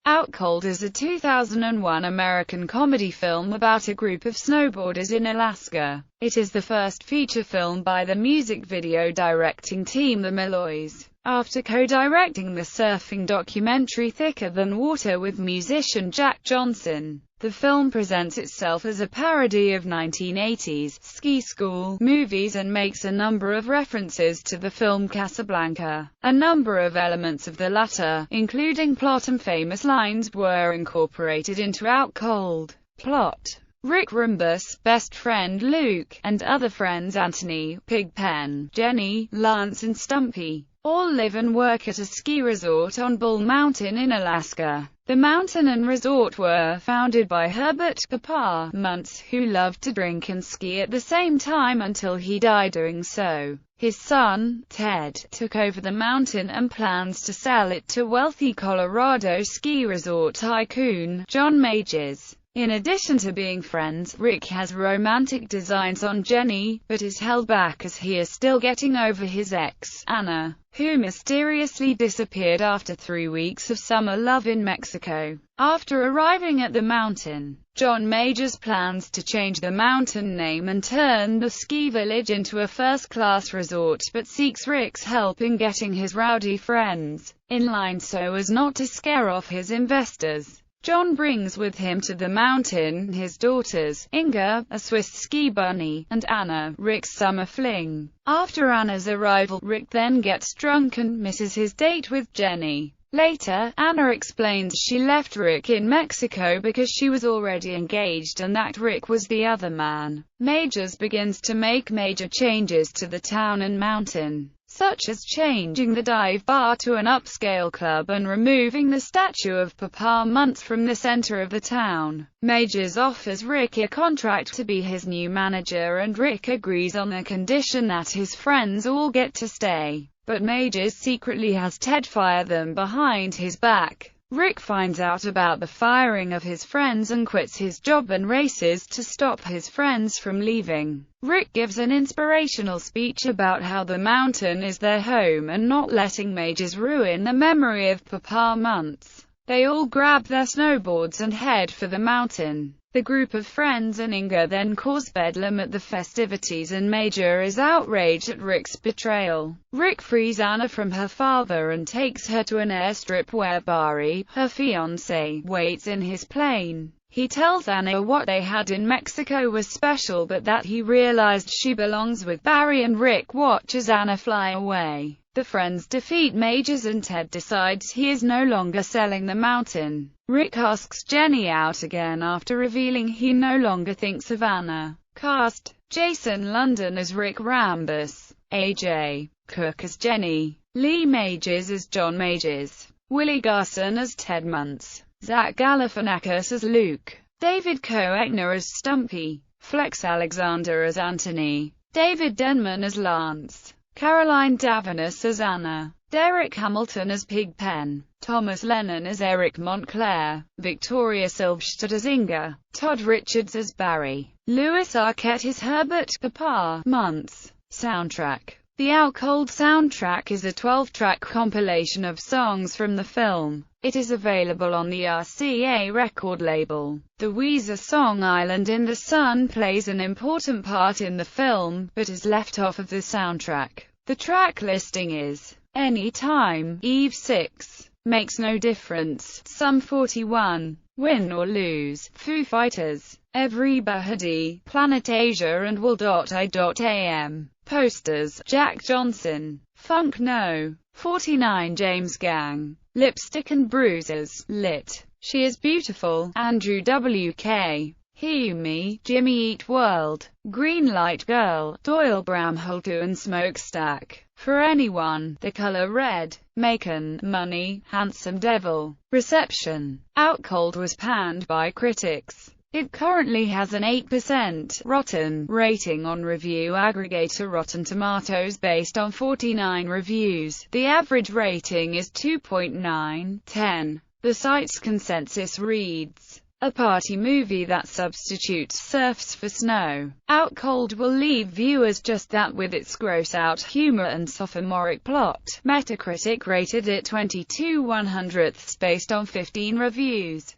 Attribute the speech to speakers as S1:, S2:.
S1: Out Cold is a 2001 American comedy film about a group of snowboarders in Alaska. It is the first feature film by the music video directing team The Malloys, after co-directing the surfing documentary Thicker Than Water with musician Jack Johnson. The film presents itself as a parody of 1980s ski school movies and makes a number of references to the film Casablanca. A number of elements of the latter, including plot and famous lines, were incorporated into Out Cold. Plot: Rick Rambus, best friend Luke, and other friends Anthony, Pigpen, Jenny, Lance and Stumpy, all live and work at a ski resort on Bull Mountain in Alaska. The mountain and resort were founded by Herbert "Papa" Muntz, who loved to drink and ski at the same time until he died doing so. His son, Ted, took over the mountain and plans to sell it to wealthy Colorado ski resort tycoon John Majors. In addition to being friends, Rick has romantic designs on Jenny, but is held back as he is still getting over his ex, Anna, who mysteriously disappeared after 3 weeks of summer love in Mexico. After arriving at the mountain, John Majors plans to change the mountain name and turn the ski village into a first-class resort, but seeks Rick's help in getting his rowdy friends in line so as not to scare off his investors. John brings with him to the mountain his daughters, Inga, a Swiss ski bunny, and Anna, Rick's summer fling. After Anna's arrival, Rick then gets drunk and misses his date with Jenny. Later, Anna explains she left Rick in Mexico because she was already engaged and that Rick was the other man. Majors begins to make major changes to the town and mountain, such as changing the dive bar to an upscale club and removing the statue of Papa Muntz from the center of the town. Majors offers Rick a contract to be his new manager and Rick agrees on the condition that his friends all get to stay. But Majors secretly has Ted fire them behind his back. Rick finds out about the firing of his friends and quits his job and races to stop his friends from leaving. Rick gives an inspirational speech about how the mountain is their home and not letting Majors ruin the memory of Papa Muntz. They all grab their snowboards and head for the mountain. The group of friends and Inga then cause bedlam at the festivities and Major is outraged at Rick's betrayal. Rick frees Anna from her father and takes her to an airstrip where Barry, her fiancé, waits in his plane. He tells Anna what they had in Mexico was special but that he realized she belongs with Barry, and Rick watches Anna fly away. The friends defeat Majors and Ted decides he is no longer selling the mountain. Rick asks Jenny out again after revealing he no longer thinks of Anna. Cast: Jason London as Rick Rambus, A.J. Cook as Jenny, Lee Majors as John Majors, Willie Garson as Ted Muntz, Zach Galifianakis as Luke, David Koechner as Stumpy, Flex Alexander as Anthony, David Denman as Lance, Caroline Davanis as Anna, Derek Hamilton as Pigpen, Thomas Lennon as Eric Montclair, Victoria Silvstedt as Inga, Todd Richards as Barry, Louis Arquette as Herbert "Papa" Muntz. Soundtrack: The Out Cold soundtrack is a 12-track compilation of songs from the film. It is available on the RCA record label. The Weezer song Island in the Sun plays an important part in the film, but is left off of the soundtrack. The track listing is Anytime, Eve 6, Makes No Difference, Sum 41, Win or Lose, Foo Fighters, Everybody, Planet Asia and Will.I.am. Posters: Jack Johnson, Funk No. 49 James Gang, Lipstick and Bruises, Lit. She is Beautiful, Andrew W.K. Me, Jimmy Eat World, Green Light Girl, Doyle Bramholtu and Smokestack. For Anyone, The Color Red, Macon, Money, Handsome Devil. Reception: Out Cold was panned by critics. It currently has an 8% Rotten rating on review aggregator Rotten Tomatoes based on 49 reviews. The average rating is 2.9/10. The site's consensus reads, a party movie that substitutes surfs for snow. Out Cold will leave viewers just that with its gross-out humor and sophomoric plot. Metacritic rated it 22/100 based on 15 reviews.